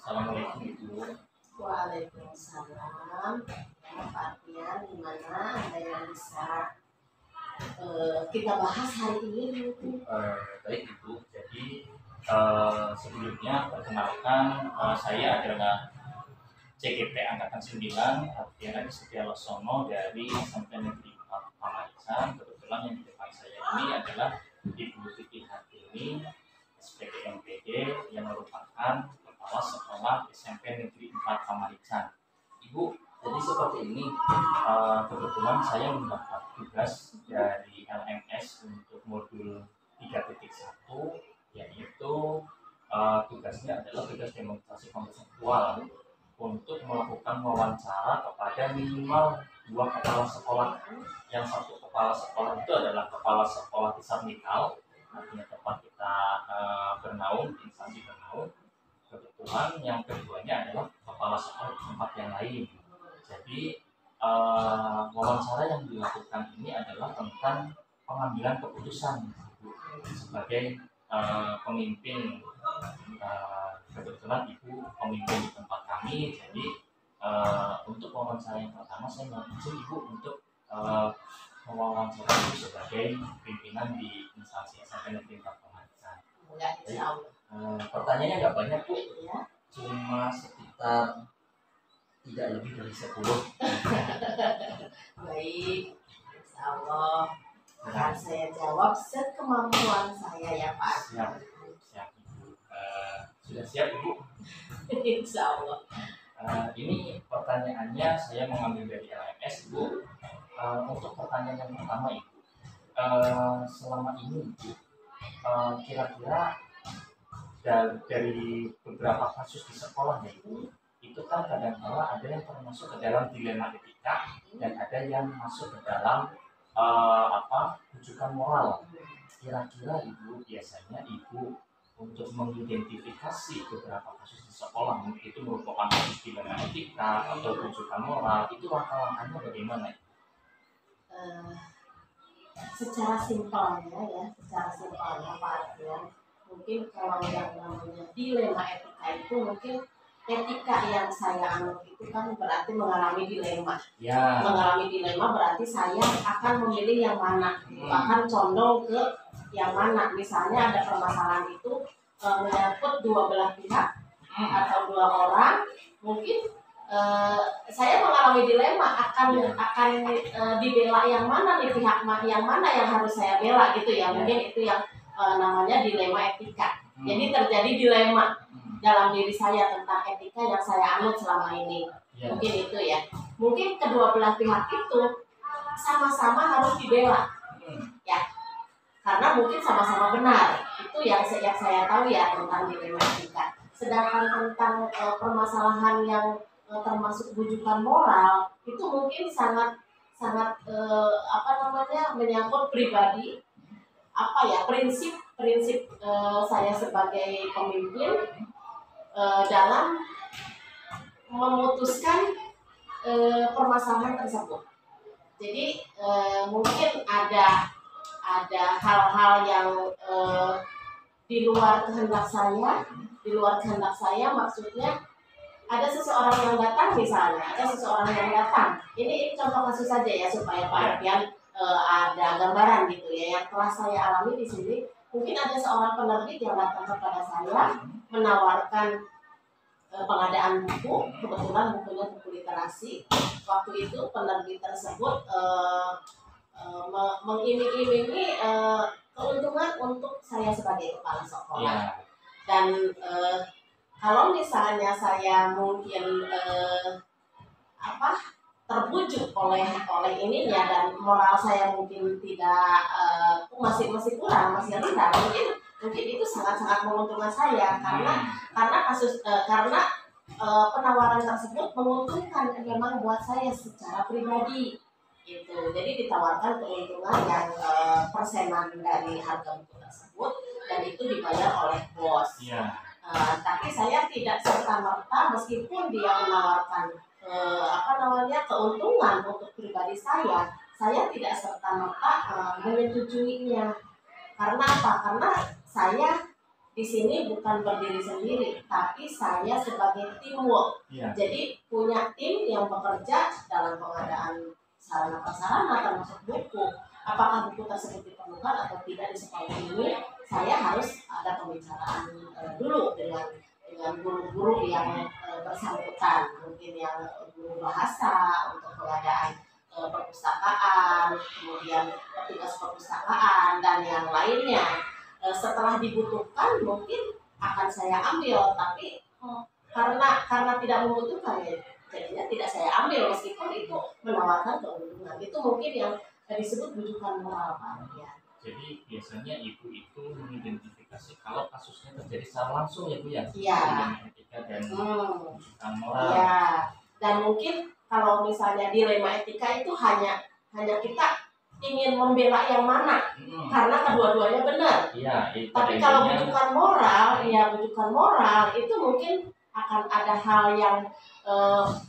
Assalamualaikum Ibu. Waalaikumsalam. Ya, Pak Arfian, gimana ada yang bisa kita bahas hari ini? Baik Ibu. Jadi sebelumnya perkenalkan, saya adalah CGP Angkatan 9 Arfian Adi Setialosono dari SMP Negeri 4 Pamarican. Kebetulan yang di depan saya ini adalah Ibu Siti Hartini SPG MPD yang merupakan Kepala Sekolah SMP Negeri 4 Pamarican. Ibu, jadi seperti ini, kebetulan saya mendapat tugas dari LMS untuk modul 3.1, yaitu tugasnya adalah tugas demonstrasi konseptual untuk melakukan wawancara kepada minimal 2 kepala sekolah. Yang satu kepala sekolah itu adalah kepala sekolah Tisarnikal, artinya tempat kita bernaung, instansi bernaung. Kebetulan yang keduanya adalah kepala sekolah di tempat yang lain. Jadi wawancara yang dilakukan ini adalah tentang pengambilan keputusan sebagai pemimpin. Kebetulan Ibu pemimpin di tempat kami. Jadi untuk wawancara yang pertama saya mengajak Ibu untuk mewawancara Ibu sebagai pimpinan di instansi SMP Negeri 4 Pamarican. Pertanyaannya nggak banyak Bu, cuma sekitar tidak lebih dari 10. Baik, insya Allah akan saya jawab sekemampuan saya ya Pak. Siap Ibu. Sudah siap Ibu? Insya Allah. Ini pertanyaannya saya mengambil dari LMS Ibu. Untuk pertanyaan yang pertama Ibu, selama ini Ibu, kira-kira dari beberapa kasus di sekolah ya Ibu, itu kan kadang-kala ada yang termasuk ke dalam dilema etika dan ada yang masuk ke dalam rujukan moral. Kira-kira Ibu biasanya Ibu untuk mengidentifikasi beberapa kasus di sekolah, itu merupakan kasus dilema etika atau rujukan moral, itu langkah-langkahnya bagaimana? Secara simpelnya Pak Arfian, mungkin kalau yang namanya dilema etika itu mungkin etika yang saya anut itu kan berarti mengalami dilema. Ya. Mengalami dilema berarti saya akan memilih yang mana, akan condong ke yang mana. Misalnya ada permasalahan itu menyangkut dua belah pihak atau dua orang, mungkin saya mengalami dilema akan dibela yang mana nih, pihak yang mana yang harus saya bela gitu ya. Mungkin itu yang namanya dilema etika. Jadi terjadi dilema dalam diri saya tentang etika yang saya anut selama ini. Mungkin itu ya. Mungkin kedua belah pihak itu sama-sama harus dibela. Ya. Karena mungkin sama-sama benar. Itu yang saya tahu ya tentang dilema etika. Sedangkan tentang permasalahan yang termasuk rujukan moral itu mungkin sangat menyangkut pribadi, prinsip saya sebagai pemimpin dalam memutuskan permasalahan tersebut. Jadi mungkin ada hal-hal yang di luar kehendak saya, maksudnya ada seseorang yang datang misalnya, ini contoh kasus saja ya supaya Pak Arfian ada gambaran gitu ya. Yang telah saya alami di sini, mungkin ada seorang penerbit yang datang kepada saya menawarkan pengadaan buku, kebetulan bukunya buku literasi. Waktu itu penerbit tersebut mengiming-imingi keuntungan untuk saya sebagai kepala sekolah. Dan kalau misalnya saya mungkin terbujuk oleh ininya dan moral saya mungkin tidak masih kurang, masih rendah, mungkin itu sangat menguntungkan saya karena penawaran tersebut menguntungkan memang buat saya secara pribadi gitu. Jadi ditawarkan keuntungan yang persenan dari harga buku tersebut dan itu dibayar oleh bos. Tapi saya tidak serta-merta meskipun dia menawarkan keuntungan untuk pribadi saya tidak serta-merta menyetujuinya. Karena apa? Karena saya di sini bukan berdiri sendiri, tapi saya sebagai teamwork. Ya. Jadi punya tim yang bekerja dalam pengadaan sarana prasarana termasuk buku. Apakah buku tersebut diperlukan atau tidak di sekolah ini? Saya harus ada pembicaraan dulu dengan guru-guru yang bersangkutan, mungkin yang guru bahasa untuk pengadaan perpustakaan, kemudian petugas perpustakaan dan yang lainnya. Setelah dibutuhkan mungkin akan saya ambil, tapi karena tidak membutuhkan ya jadinya tidak saya ambil meskipun itu menawarkan keuntungan. Itu mungkin yang disebut bujukan moral, Pak. Ya. Jadi biasanya ibu itu mengidentifikasi kalau kasusnya terjadi secara langsung ya Bu ya. Iya. Etika dan bujukan moral. Iya. Dan mungkin kalau misalnya dilema etika itu hanya kita ingin membela yang mana karena kedua-duanya benar. Iya. Tapi kalau bujukan moral itu mungkin akan ada hal yang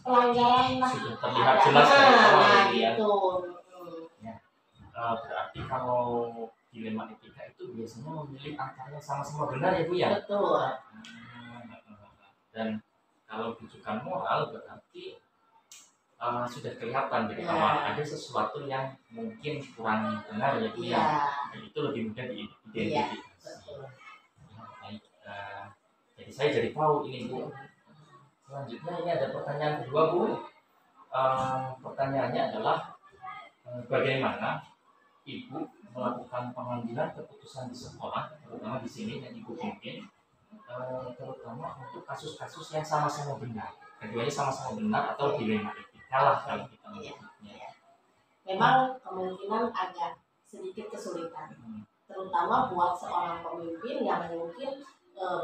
pelanggaran lah. Sudah terlihat jelas dari awal gitu. Ya. Berarti kalau dilema etika itu biasanya memilih angkanya sama-sama benar ya Bu ya? Betul. Dan kalau bujukan moral berarti sudah kelihatan dari awal ada sesuatu yang mungkin kurang benar ya Bu ya. Dan itu lebih mudah diidentifikasi. Baik. Jadi saya jadi tahu ini Bu. Selanjutnya ini ada pertanyaan kedua Bu. Pertanyaannya adalah bagaimana Ibu melakukan pengambilan keputusan di sekolah, terutama di sini yang Ibu pimpin, terutama untuk kasus-kasus yang sama-sama benar. Keduanya sama-sama benar atau dilema etika lah kalau kita menyebutnya. Memang kemungkinan agak sedikit kesulitan, terutama buat seorang pemimpin yang mungkin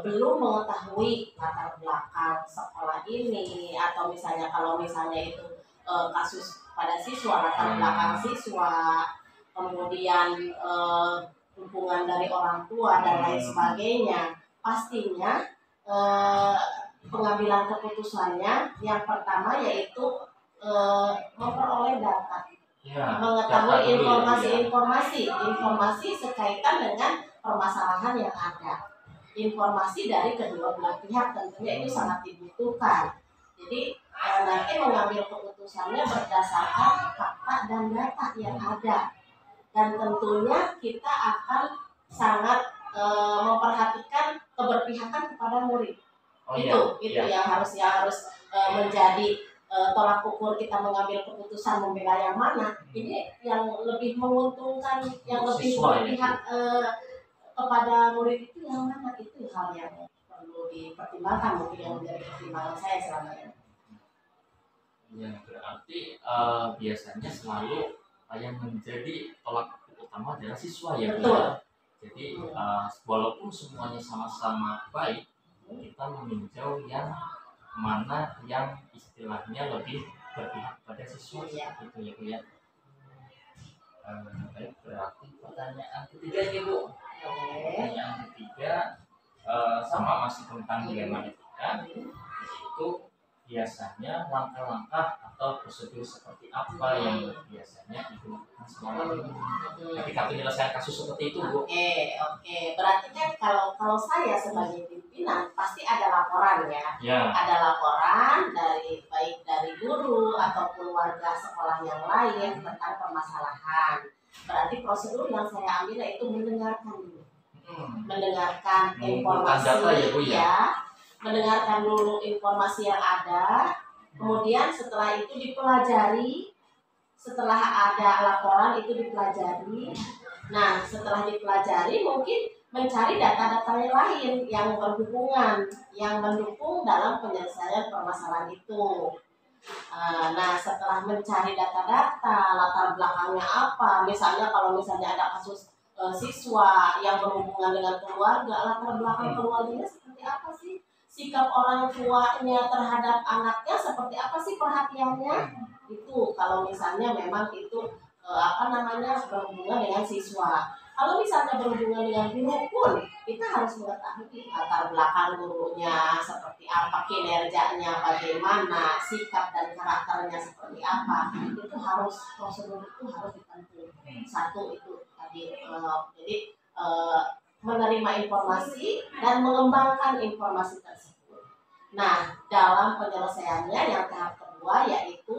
belum mengetahui latar belakang sekolah ini, atau misalnya kalau misalnya itu kasus pada siswa, latar belakang siswa, kemudian dukungan dari orang tua dan lain sebagainya. Pastinya pengambilan keputusannya yang pertama yaitu memperoleh data, mengetahui informasi sekaitan dengan permasalahan yang ada. Informasi dari kedua belah pihak tentunya itu sangat dibutuhkan. Jadi nanti mengambil keputusannya berdasarkan fakta dan data yang ada. Dan tentunya kita akan sangat memperhatikan keberpihakan kepada murid. Itu yang harus menjadi tolak ukur kita mengambil keputusan membela yang mana. Ini yang lebih menguntungkan, yang lebih berpihak kepada murid itu yang mana, itu hal yang perlu dipertimbangkan, mungkin yang menjadi pertimbangan saya selama ini. Ya, berarti biasanya selalu yang menjadi tolak ukur utama adalah siswa ya. Betul. Jadi walaupun semuanya sama-sama baik, kita meninjau yang mana yang istilahnya lebih berpihak pada siswa ya. Itu ya Bu ya. Baik, berarti pertanyaan ketiga ini Bu. Pertanyaan ketiga sama masih tentang dilema etika, itu biasanya langkah-langkah atau prosedur seperti apa yang biasanya digunakan selama ini ketika penyelesaian kasus seperti itu Bu? Oke. Berarti kan kalau saya sebagai pimpinan pasti ada laporan ya. Ada laporan baik dari guru ataupun warga sekolah yang lain tentang permasalahan. Berarti prosedur yang saya ambil yaitu mendengarkan dulu. Mendengarkan informasi data ya Bu ya. Mendengarkan dulu informasi yang ada, kemudian setelah itu dipelajari, setelah ada laporan itu dipelajari. Nah, setelah dipelajari mungkin mencari data-data yang lain yang berhubungan, yang mendukung dalam penyelesaian permasalahan itu. Nah, setelah mencari data-data, latar belakangnya apa, misalnya kalau misalnya ada kasus siswa yang berhubungan dengan keluarga, latar belakang keluarganya seperti apa sih? Sikap orang tuanya terhadap anaknya seperti apa sih perhatiannya? Itu kalau misalnya memang itu berhubungan dengan siswa. Kalau misalnya berhubungan dengan guru pun kita harus mengetahui latar belakang gurunya seperti apa, kinerjanya bagaimana, sikap dan karakternya seperti apa. Itu prosedur itu harus ditempuh. Satu itu tadi. Jadi menerima informasi dan mengembangkan informasi tersebut. Nah, dalam penyelesaiannya yang tahap kedua yaitu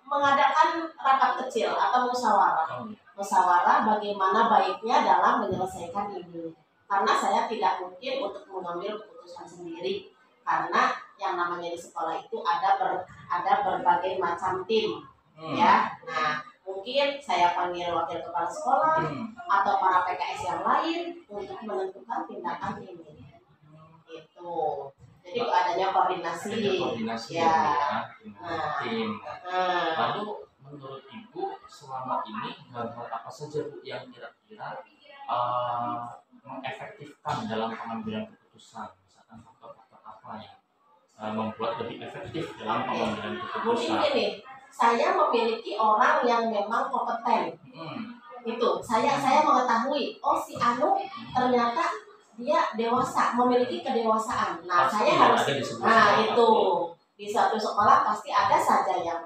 mengadakan rapat kecil atau musyawarah bagaimana baiknya dalam menyelesaikan ini. Karena saya tidak mungkin untuk mengambil keputusan sendiri, karena yang namanya di sekolah itu ada berbagai macam tim, ya. Nah, mungkin saya panggil wakil kepala sekolah atau para PKS yang lain untuk menentukan tindakan ini. Itu. Jadi adanya koordinasi. Ya. Tim. Lalu menurut Ibu selama ini hal-hal apa saja Bu yang kira-kira mengefektifkan dalam pengambilan keputusan, misalkan faktor-faktor apa yang membuat lebih efektif dalam pengambilan keputusan? Mungkin gini, saya memiliki orang yang memang kompeten. Itu saya mengetahui, oh si Anu ternyata dia dewasa, memiliki kedewasaan. Nah, pasti saya harus itu di suatu sekolah pasti ada saja yang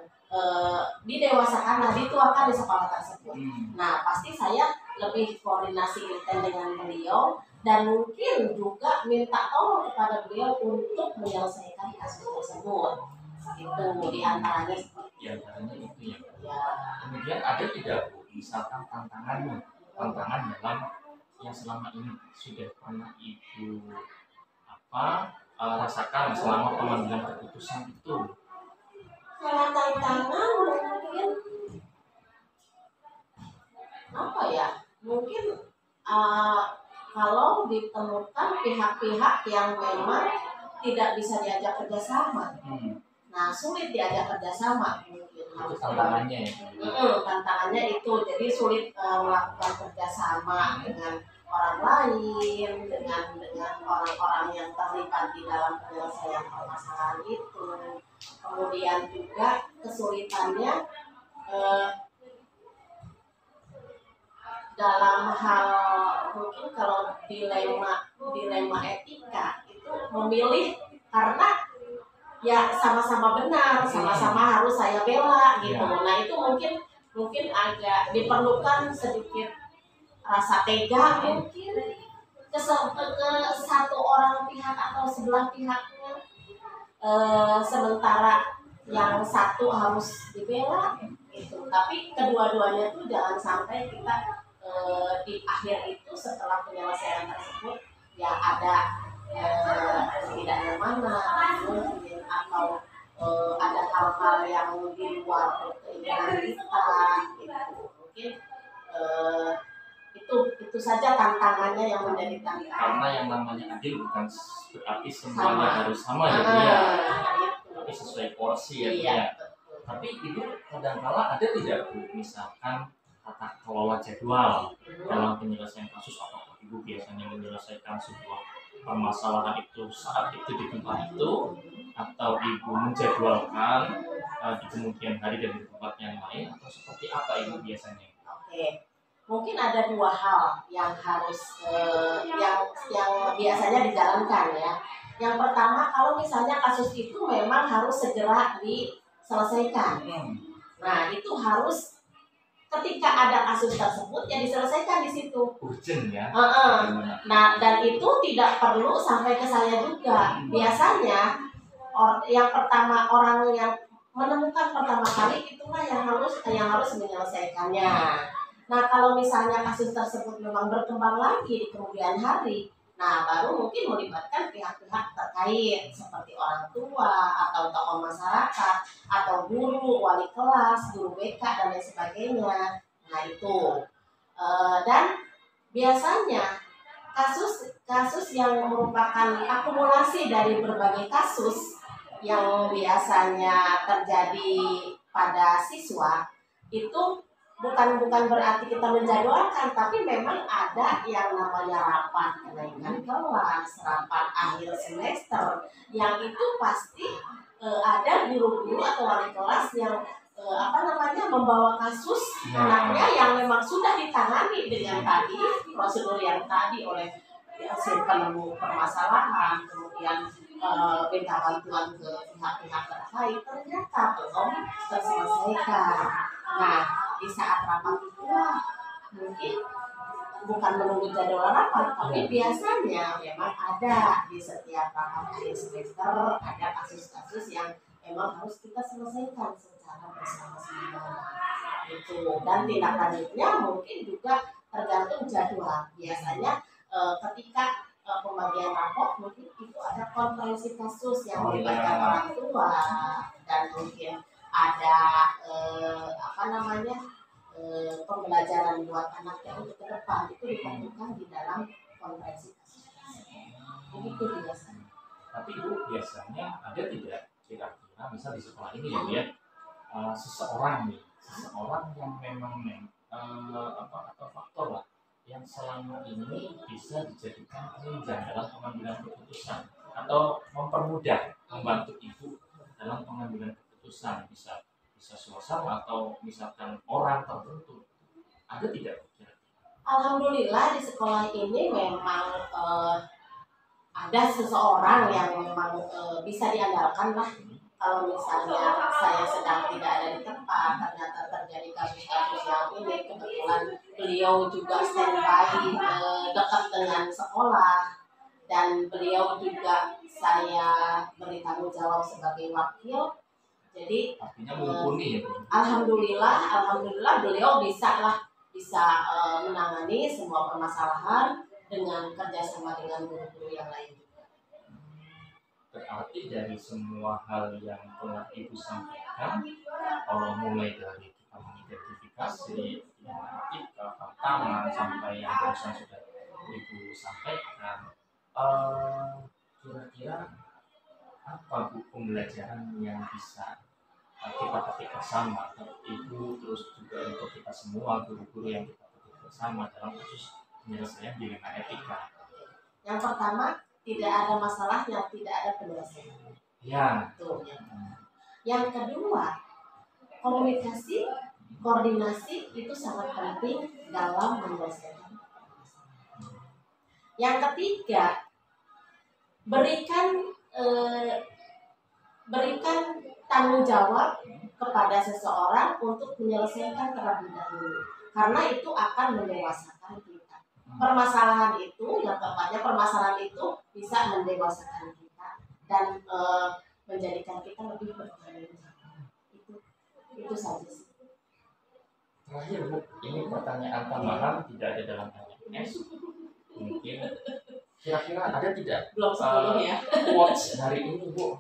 didewasakan, nah dituakan di sekolah tersebut. Nah, pasti saya lebih koordinasi dengan beliau dan mungkin juga minta tolong kepada beliau untuk menyelesaikan kasus tersebut. Itu diantaranya seperti itu ya. Kemudian ada tidak Bu, misalkan tantangan dalam yang selama ini sudah pernah Ibu rasakan selama pengambilan keputusan itu? Kalau tantangan mungkin apa ya? Mungkin kalau ditemukan pihak-pihak yang memang tidak bisa diajak kerjasama. Nah, sulit diajak kerjasama mungkin. Tantangannya ya? Tantangannya itu, jadi sulit melakukan kerjasama dengan orang lain, dengan orang-orang yang terlibat di dalam penyelesaian permasalahan itu. Kemudian juga kesulitannya dalam hal mungkin kalau dilema etika itu memilih karena ya sama-sama benar, sama-sama harus saya bela gitu. Nah, itu mungkin agak diperlukan sedikit rasa tega mungkin ke satu orang pihak atau sebelah pihaknya, sementara yang satu harus dibela gitu. Tapi kedua-duanya itu jangan sampai kita di akhir itu setelah penyelesaian tersebut ya ada tidak nyaman mungkin atau ada hal-hal yang di luar keinginan kita gitu. Mungkin itu saja tantangannya yang menjadi tantangan. Karena yang namanya adil bukan berarti semuanya harus sama ya, tapi sesuai porsi ya. Iya, tapi itu kadang-kala ada tidak Bu, misalkan tata kelola jadwal dalam penyelesaian kasus, apakah Ibu biasanya menyelesaikan sebuah permasalahan itu saat itu di tempat itu, atau Ibu menjadwalkan di kemudian hari dan di tempat yang lain, atau seperti apa Ibu biasanya? Oke. Mungkin ada dua hal yang harus yang biasanya dijalankan ya. Yang pertama, kalau misalnya kasus itu memang harus segera diselesaikan. Nah, itu harus ketika ada kasus tersebut ya diselesaikan di situ. Urgent ya. Nah, dan itu tidak perlu sampai ke saya juga. Biasanya yang pertama, orang yang menemukan pertama kali itulah yang harus menyelesaikannya. Nah, kalau misalnya kasus tersebut memang berkembang lagi di kemudian hari, nah baru mungkin melibatkan pihak-pihak terkait seperti orang tua atau tokoh masyarakat atau guru, wali kelas, guru BK dan lain sebagainya. Nah itu dan biasanya kasus yang merupakan akumulasi dari berbagai kasus yang biasanya terjadi pada siswa itu bukan berarti kita menjadwalkan, tapi memang ada yang namanya rapat kenaikan kelas, rapat akhir semester, yang itu pasti ada guru-guru atau wali kelas yang membawa kasus anaknya yang memang sudah ditangani dengan tadi prosedur yang tadi oleh si penemu permasalahan, kemudian minta bantuan ke pihak-pihak terkait, ternyata belum terselesaikan. Nah, di saat rapat itu mungkin bukan menunggu jadwal rapat, tapi biasanya memang ada di setiap rapat akhir semester ada kasus-kasus yang memang harus kita selesaikan secara bersama-sama itu. Dan tindak lanjutnya mungkin juga tergantung jadwal. Biasanya ketika pembagian rapor mungkin itu ada konferensi kasus yang melibatkan orang tua dan mungkin ada pembelajaran buat anaknya untuk ke depan itu dilakukan di dalam konferensi kasus. Begitu biasanya. Tapi Bu, biasanya ada tidak kira-kira misal di sekolah ini ya, seseorang yang memang atau faktor lah yang selama ini bisa dijadikan penunjang dalam pengambilan keputusan atau mempermudah membantu ibu dalam pengambilan keputusan, bisa suasana atau misalkan orang tertentu, ada tidak? Alhamdulillah di sekolah ini memang ada seseorang yang memang bisa diandalkan lah. Kalau misalnya saya sedang tidak ada di tempat, ternyata terjadi kasus-kasus yang ini, kebetulan beliau juga standby dekat dengan sekolah dan beliau juga saya beri tanggung jawab sebagai wakil. Jadi alhamdulillah beliau bisa menangani semua permasalahan dengan kerjasama dengan guru-guru yang lain juga. Berarti dari semua hal yang telah Ibu sampaikan, mulai dari kita mengidentifikasi etika pertama sampai yang barusan sudah Ibu sampaikan, kira-kira apa Bu pembelajaran yang bisa kita petik bersama Ibu, terus juga untuk kita semua guru-guru yang kita petik bersama dalam kasus penyelesaian dilema etika? Yang pertama, tidak ada masalah yang tidak ada penyelesaian. Ya. Tuh. Yang kedua, komunikasi, koordinasi itu sangat penting dalam menyelesaikan. Yang ketiga, berikan tanggung jawab kepada seseorang untuk menyelesaikan terlebih dahulu, karena itu akan mendewasakan kita. Permasalahan itu bisa mendewasakan kita dan menjadikan kita lebih bertanggung jawab. Itu saja sih. Terakhir Bu, ini pertanyaan tambahan tidak ada dalam LMS. Mungkin kira-kira ada tidak quotes hari ini Bu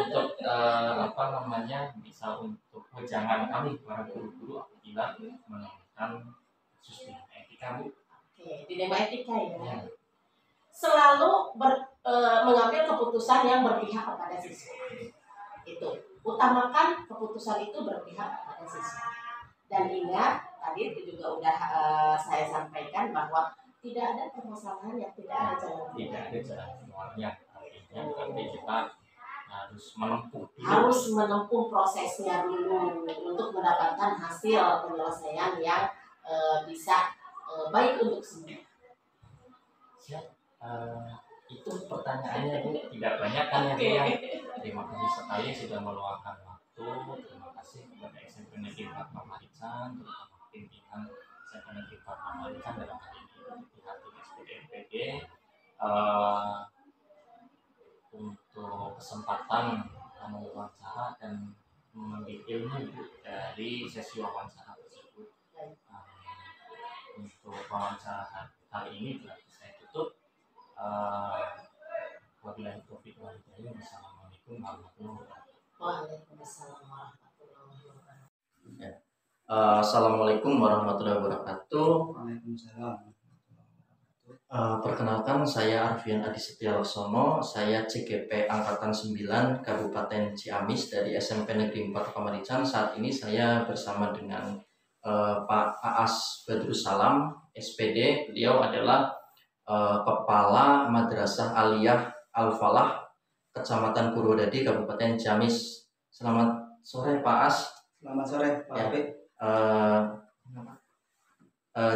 untuk misal untuk wejangan kami para guru-guru apabila menemukan kasus dilema etika Bu? Oke, dilema etika ya. Selalu mengambil keputusan yang berpihak kepada siswa. Itu utamakan keputusan itu berpihak kepada siswa. Dan ingat tadi itu juga udah saya sampaikan bahwa tidak ada permasalahan yang tidak ada jalan keluar. Tidak ada jalan keluarnya. Artinya berarti kita harus menempuh prosesnya dulu untuk mendapatkan hasil penyelesaian yang bisa baik untuk semua. Siap. Itu pertanyaannya Bu, tidak banyak kan ya. Terima kasih sekali sudah meluangkan waktu. Terima kasih kepada SMP Negeri 4 Pamarican, terutama pimpinan SMP Negeri 4 Pamarican dalam hal ini pihak SPD MPG untuk kesempatan mewawancara dan mengambil ilmu dari sesi wawancara tersebut. Untuk wawancara kali ini telah saya tutup. Wabillahi taufiq wal hidayah. Wassalamualaikum warahmatullahi wabarakatuh. Waalaikumsalam warahmatullahi wabarakatuh. Assalamualaikum warahmatullahi wabarakatuh. Waalaikumsalam. Perkenalkan, saya Arfian Adi Setialaksono, saya CGP Angkatan 9 Kabupaten Ciamis dari SMP Negeri 4 Pamarican. Saat ini saya bersama dengan Pak Aas Badrussalam, SPD. Beliau adalah Kepala Madrasah Aliyah Al-Falah, Kecamatan Purwodadi, Kabupaten Ciamis. Selamat sore Pak As. Selamat sore Pak Apik.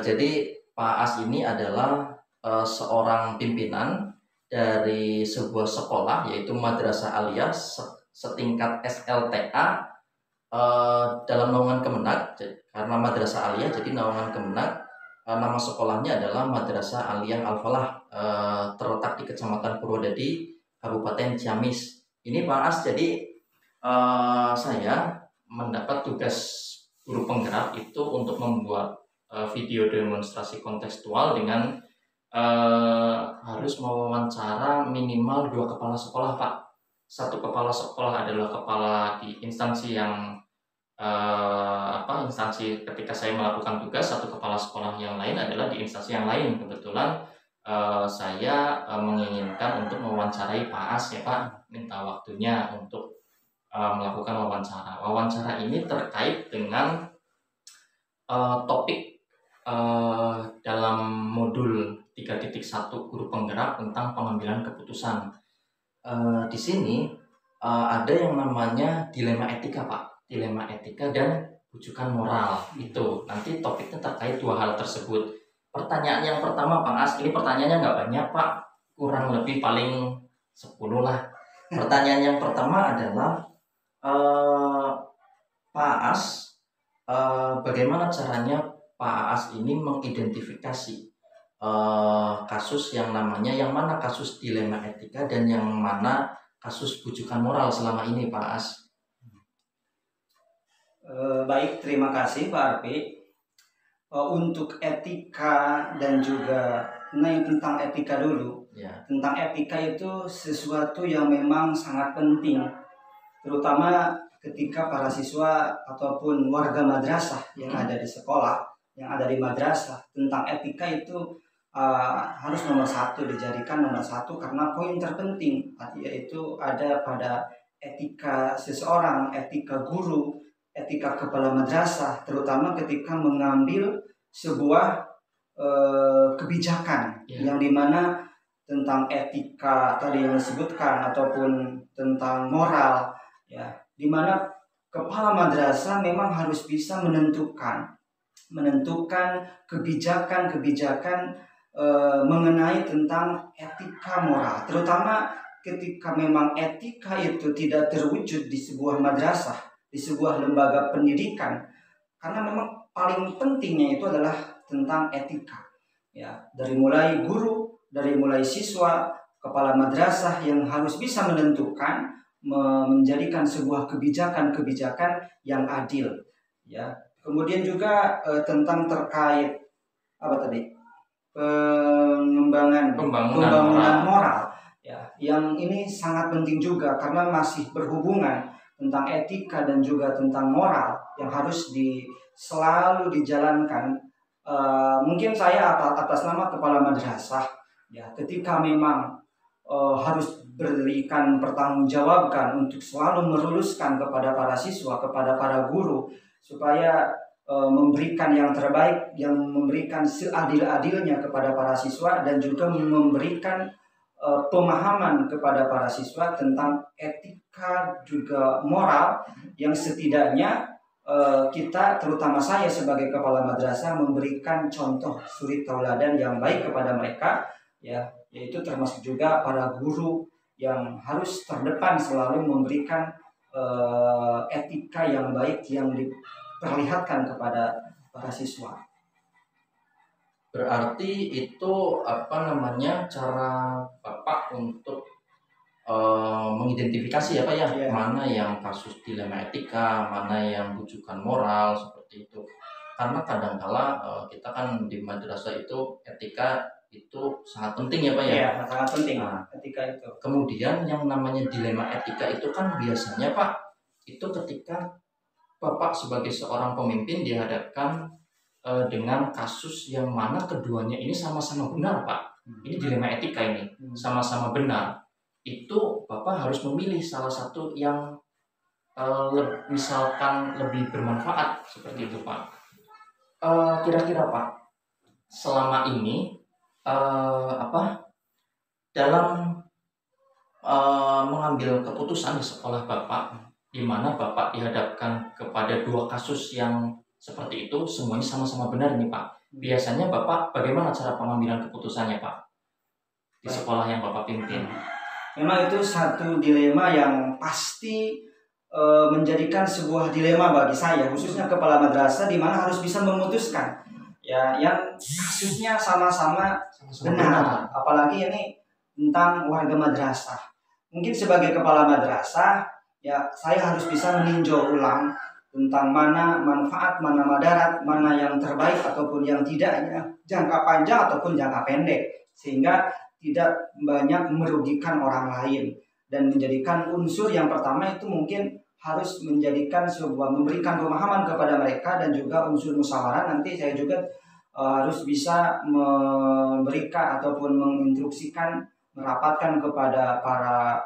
Jadi Pak As ini adalah seorang pimpinan dari sebuah sekolah, yaitu Madrasah Aliyah setingkat SLTA dalam naungan Kemenak. Karena Madrasah Aliyah jadi naungan Kemenak, nama sekolahnya adalah Madrasah Aliyah Al-Falah, terletak di Kecamatan Purwodadi, Kabupaten Ciamis. Ini Pak As, jadi saya mendapat tugas guru penggerak itu untuk membuat video demonstrasi kontekstual dengan harus mewawancara minimal 2 kepala sekolah, Pak. Satu kepala sekolah adalah kepala di instansi yang instansi ketika saya melakukan tugas, satu kepala sekolah yang lain adalah di instansi yang lain. Kebetulan saya menginginkan untuk mewawancarai Pak As ya Pak, minta waktunya untuk melakukan wawancara. Wawancara ini terkait dengan topik dalam modul 3.1 guru penggerak tentang pengambilan keputusan. Di sini ada yang namanya dilema etika, Pak. Dilema etika dan rujukan moral. Itu nanti topiknya terkait 2 hal tersebut. Pertanyaan yang pertama, Pak As, ini pertanyaannya nggak banyak, Pak, kurang lebih paling 10 lah. Pertanyaan yang pertama adalah Pak As, bagaimana caranya Pak As ini mengidentifikasi kasus yang namanya, yang mana kasus dilema etika dan yang mana kasus rujukan moral selama ini, Pak As? Baik, terima kasih Pak Arfi. Untuk etika dan juga tentang etika dulu. Ya. Tentang etika itu sesuatu yang memang sangat penting, terutama ketika para siswa ataupun warga madrasah yang ada di sekolah, yang ada di madrasah. Tentang etika itu harus nomor 1, dijadikan nomor 1 karena poin terpenting yaitu ada pada etika seseorang, etika guru, etika kepala madrasah, terutama ketika mengambil sebuah kebijakan yang dimana tentang etika tadi yang disebutkan ataupun tentang moral, ya, dimana kepala madrasah memang harus bisa menentukan kebijakan-kebijakan mengenai tentang etika moral, terutama ketika memang etika itu tidak terwujud di sebuah madrasah, di sebuah lembaga pendidikan, karena memang paling pentingnya itu adalah tentang etika, ya, dari mulai guru, dari mulai siswa, kepala madrasah yang harus bisa menentukan, menjadikan sebuah kebijakan-kebijakan yang adil, ya. Kemudian juga tentang terkait pembangunan moral, ya, yang ini sangat penting juga karena masih berhubungan tentang etika dan juga tentang moral yang harus selalu dijalankan. Mungkin saya atas nama kepala madrasah, ya, ketika memang harus berikan pertanggungjawabkan untuk selalu meluluskan kepada para siswa, kepada para guru, supaya memberikan yang terbaik, yang memberikan seadil-adilnya kepada para siswa dan juga memberikan pemahaman kepada para siswa tentang etika juga moral yang setidaknya kita, terutama saya sebagai kepala madrasah, memberikan contoh suri tauladan yang baik kepada mereka, ya, yaitu termasuk juga para guru yang harus terdepan selalu memberikan etika yang baik yang diperlihatkan kepada para siswa. Berarti itu cara Bapak untuk mengidentifikasi ya Pak ya, mana yang kasus dilema etika, mana yang rujukan moral, seperti itu. Karena kadangkala kita kan di madrasah itu etika itu sangat penting ya Pak ya. Iya, sangat penting etika itu. Kemudian yang namanya dilema etika itu kan biasanya Pak, itu ketika Bapak sebagai seorang pemimpin dihadapkan dengan kasus yang mana keduanya ini sama-sama benar Pak. Ini dilema etika ini, sama-sama benar. Itu Bapak harus memilih salah satu yang misalkan lebih bermanfaat, seperti itu Pak. Kira-kira Pak, selama ini dalam mengambil keputusan di sekolah Bapak, di mana Bapak dihadapkan kepada 2 kasus yang seperti itu, semuanya sama-sama benar nih Pak. Biasanya Bapak bagaimana cara pengambilan keputusannya Pak di sekolah yang Bapak pimpin? Memang itu satu dilema yang pasti menjadikan sebuah dilema bagi saya, khususnya kepala madrasah, di mana harus bisa memutuskan, ya yang kasusnya sama-sama benar, apalagi ini tentang warga madrasah. Mungkin sebagai kepala madrasah, ya saya harus bisa meninjau ulang tentang mana manfaat, mana madarat, mana yang terbaik ataupun yang tidaknya, jangka panjang ataupun jangka pendek, sehingga tidak banyak merugikan orang lain dan menjadikan unsur yang pertama itu mungkin harus menjadikan sebuah memberikan pemahaman kepada mereka, dan juga unsur musyawarah nanti saya juga harus bisa memberikan ataupun menginstruksikan, merapatkan kepada para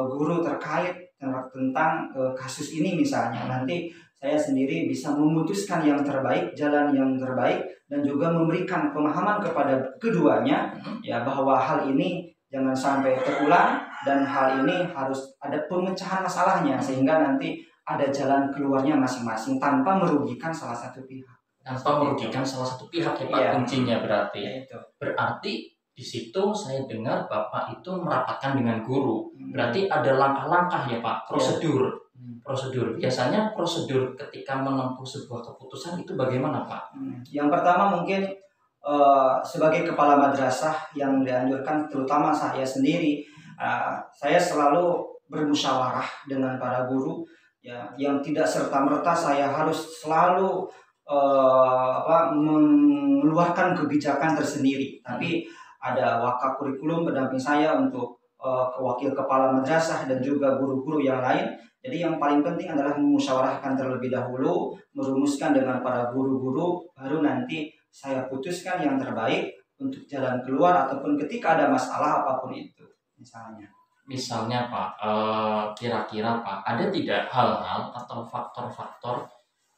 guru terkait tentang kasus ini misalnya. Nanti saya sendiri bisa memutuskan yang terbaik, jalan yang terbaik, dan juga memberikan pemahaman kepada keduanya ya bahwa hal ini jangan sampai terulang dan hal ini harus ada pemecahan masalahnya sehingga nanti ada jalan keluarnya masing-masing tanpa merugikan salah satu pihak. Tanpa merugikan salah satu pihak ya Pak, Iya. kuncinya berarti. Ya, itu. Berarti di situ saya dengar Bapak itu merapatkan dengan guru. Berarti ada langkah-langkah ya Pak, prosedur. Prosedur. Biasanya prosedur ketika menempuh sebuah keputusan itu bagaimana Pak? Yang pertama mungkin sebagai kepala madrasah yang dianjurkan, terutama saya sendiri, saya selalu bermusyawarah dengan para guru ya, yang tidak serta-merta saya harus selalu mengeluarkan kebijakan tersendiri, tapi ada wakaf kurikulum pendamping saya untuk wakil kepala madrasah dan juga guru-guru yang lain. Jadi yang paling penting adalah memusyawarahkan terlebih dahulu, merumuskan dengan para guru-guru, baru nanti saya putuskan yang terbaik untuk jalan keluar ataupun ketika ada masalah apapun itu misalnya. Misalnya Pak, kira-kira Pak, ada tidak hal-hal atau faktor-faktor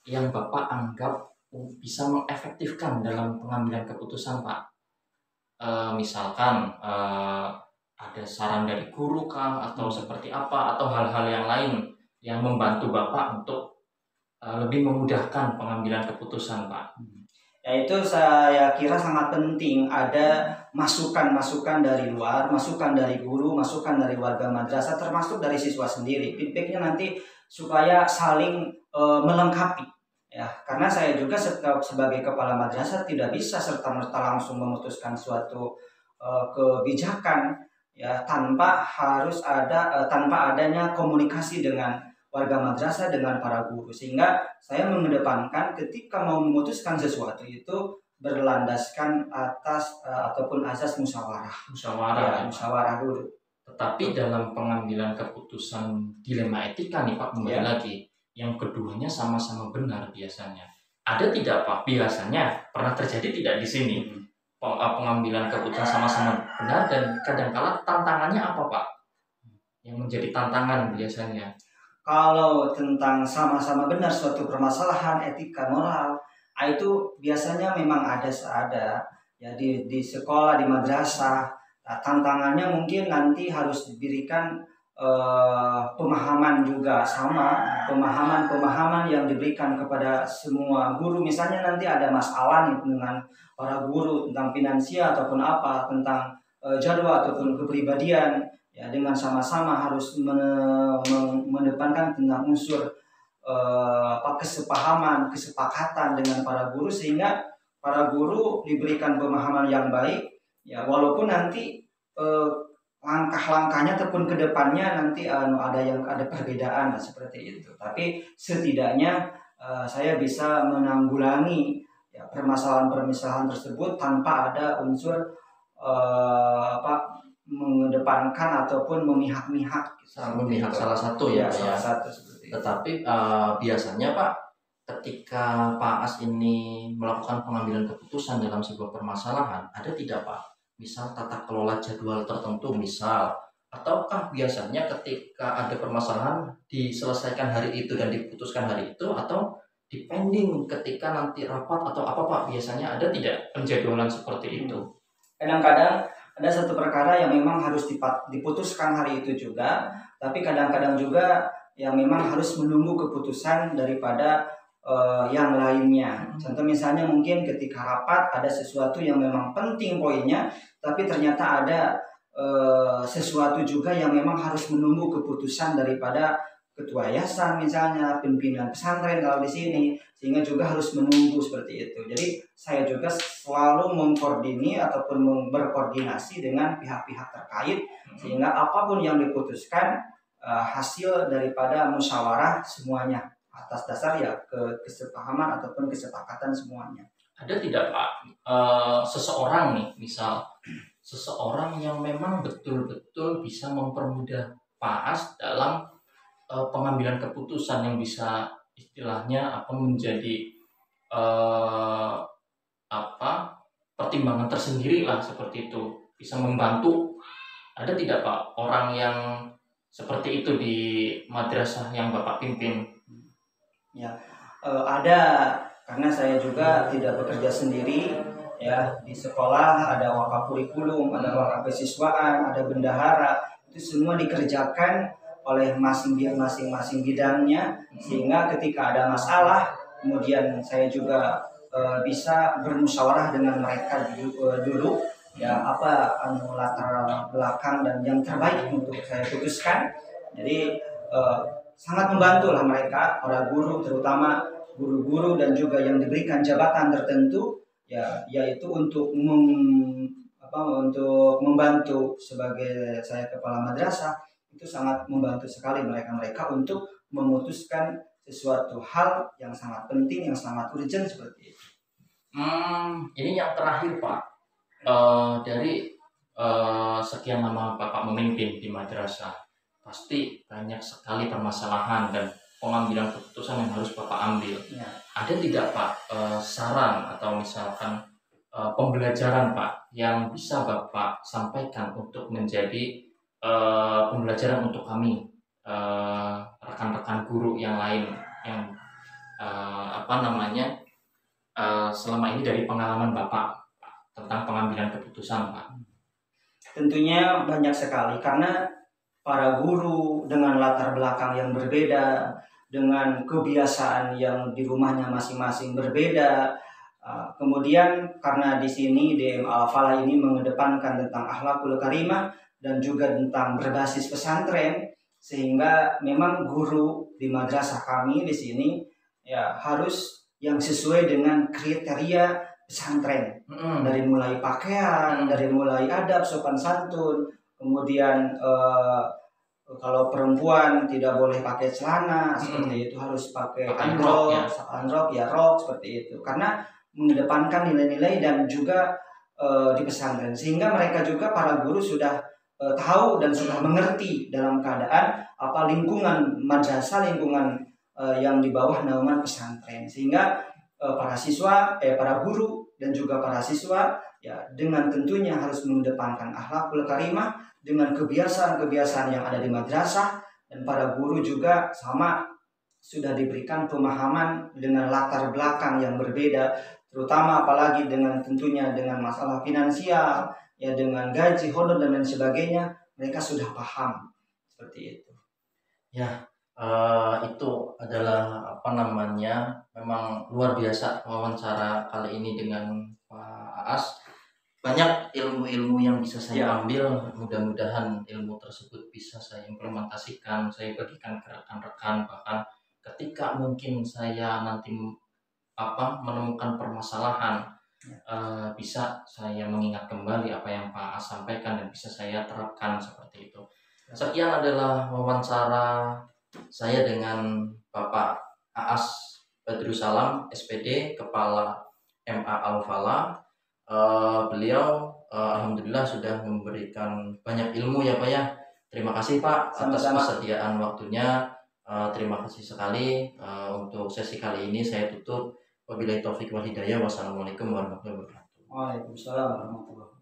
yang Bapak anggap bisa mengefektifkan dalam pengambilan keputusan Pak? Misalkan ada saran dari guru kah atau seperti apa, atau hal-hal yang lain yang membantu Bapak untuk lebih memudahkan pengambilan keputusan Pak? Ya, itu saya kira sangat penting ada masukan-masukan dari luar, masukan dari guru, masukan dari warga madrasah, termasuk dari siswa sendiri. Feedbacknya nanti supaya saling melengkapi. Ya, karena saya juga sebagai kepala madrasah tidak bisa serta-merta langsung memutuskan suatu kebijakan ya tanpa adanya komunikasi dengan warga madrasah dengan para guru, sehingga saya mengedepankan ketika mau memutuskan sesuatu itu berlandaskan atas ataupun asas musyawarah. Musyawarah dulu. Tetapi dalam pengambilan keputusan dilema etika nih Pak, kembali lagi, yang keduanya sama-sama benar biasanya. Ada tidak Pak? Biasanya pernah terjadi tidak di sini pengambilan keputusan sama-sama benar, dan kadang-kala tantangannya apa Pak? Yang menjadi tantangan biasanya? Kalau tentang sama-sama benar suatu permasalahan etika moral, itu biasanya memang ada ya di sekolah, di madrasah. Tantangannya mungkin nanti harus diberikan pemahaman juga sama, pemahaman yang diberikan kepada semua guru. Misalnya nanti ada masalah nih dengan para guru tentang finansial ataupun apa, tentang jadwal ataupun kepribadian. Ya, dengan sama-sama harus mendepankan tentang unsur kesepahaman, kesepakatan dengan para guru, sehingga para guru diberikan pemahaman yang baik. Ya, walaupun nanti langkah-langkahnya ataupun kedepannya nanti ada perbedaan seperti itu. Tapi setidaknya saya bisa menanggulangi ya permasalahan-permasalahan tersebut tanpa ada unsur mengedepankan ataupun memihak-mihak salah satu ya, salah satu seperti itu. Tetapi biasanya Pak, ketika Pak As ini melakukan pengambilan keputusan dalam sebuah permasalahan, ada tidak Pak misal tata kelola jadwal tertentu misal, ataukah biasanya ketika ada permasalahan diselesaikan hari itu dan diputuskan hari itu, atau depending ketika nanti rapat atau apa Pak? Biasanya ada tidak penjadwalan seperti itu? Kadang-kadang ada satu perkara yang memang harus diputuskan hari itu juga, tapi kadang-kadang juga yang memang harus menunggu keputusan daripada yang lainnya. Contoh misalnya mungkin ketika rapat ada sesuatu yang memang penting poinnya, tapi ternyata ada sesuatu juga yang memang harus menunggu keputusan daripada ketua yayasan misalnya, pimpinan pesantren kalau di sini, sehingga juga harus menunggu seperti itu. Jadi saya juga selalu mengkoordinir ataupun berkoordinasi dengan pihak-pihak terkait, sehingga apapun yang diputuskan hasil daripada musyawarah semuanya atas dasar ya kesepahaman ataupun kesepakatan semuanya. Ada tidak Pak seseorang nih, misal seseorang yang memang betul-betul bisa mempermudah Pak Aas dalam pengambilan keputusan yang bisa istilahnya menjadi pertimbangan tersendiri lah seperti itu, bisa membantu. Ada tidak Pak orang yang seperti itu di madrasah yang Bapak pimpin? Ya, ada, karena saya juga tidak bekerja sendiri ya. Di sekolah ada wakaf kurikulum, ada wakaf kesiswaan, ada bendahara, itu semua dikerjakan oleh masing-masing bidangnya, sehingga ketika ada masalah kemudian saya juga bisa bermusyawarah dengan mereka dulu ya, apa latar belakang dan yang terbaik untuk saya putuskan. Jadi sangat membantu lah mereka, para guru, terutama guru-guru dan juga yang diberikan jabatan tertentu ya, yaitu untuk untuk membantu sebagai saya kepala madrasah. Itu sangat membantu sekali mereka untuk memutuskan sesuatu hal yang sangat penting, yang sangat urgent seperti itu. Ini yang terakhir Pak, dari sekian lama Bapak memimpin di madrasah, pasti banyak sekali permasalahan dan pengambilan keputusan yang harus Bapak ambil. Ya. Ada tidak Pak saran atau misalkan pembelajaran Pak yang bisa Bapak sampaikan untuk menjadi pembelajaran untuk kami rekan-rekan guru yang lain yang selama ini dari pengalaman Bapak tentang pengambilan keputusan Pak? Tentunya banyak sekali, karena para guru dengan latar belakang yang berbeda, dengan kebiasaan yang di rumahnya masing-masing berbeda. Kemudian karena di sini DM Al-Falah ini mengedepankan tentang akhlakul karimah dan juga tentang berbasis pesantren, sehingga memang guru di madrasah kami di sini ya harus yang sesuai dengan kriteria pesantren. Dari mulai pakaian, dari mulai adab, sopan santun, kemudian kalau perempuan tidak boleh pakai celana seperti itu, harus pakai rok seperti itu, karena mengedepankan nilai-nilai dan juga di pesantren, sehingga mereka juga para guru sudah tahu dan sudah mengerti dalam keadaan apa lingkungan madrasah, lingkungan yang di bawah naungan pesantren, sehingga para guru dan juga para siswa ya dengan tentunya harus mengedepankan akhlakul karimah dengan kebiasaan-kebiasaan yang ada di madrasah, dan para guru juga sama sudah diberikan pemahaman dengan latar belakang yang berbeda, terutama apalagi dengan tentunya dengan masalah finansial ya, dengan gaji, honor dan lain sebagainya, mereka sudah paham seperti itu. Ya, itu adalah memang luar biasa wawancara kali ini dengan Pak Aas. Banyak ilmu-ilmu yang bisa saya ambil, mudah-mudahan ilmu tersebut bisa saya implementasikan, saya bagikan ke rekan-rekan, bahkan ketika mungkin saya nanti menemukan permasalahan, bisa saya mengingat kembali apa yang Pak Aas sampaikan dan bisa saya terapkan seperti itu. Sekian adalah wawancara saya dengan Bapak Aas Badrussalam, SPD, Kepala MA Al-Falah. Beliau alhamdulillah sudah memberikan banyak ilmu ya Pak ya. Terima kasih Pak atas kesediaan waktunya. Terima kasih sekali. Untuk sesi kali ini saya tutup. Wabillahi taufiq wal hidayah. Wassalamualaikum warahmatullahi wabarakatuh. Waalaikumsalam warahmatullahi wabarakatuh.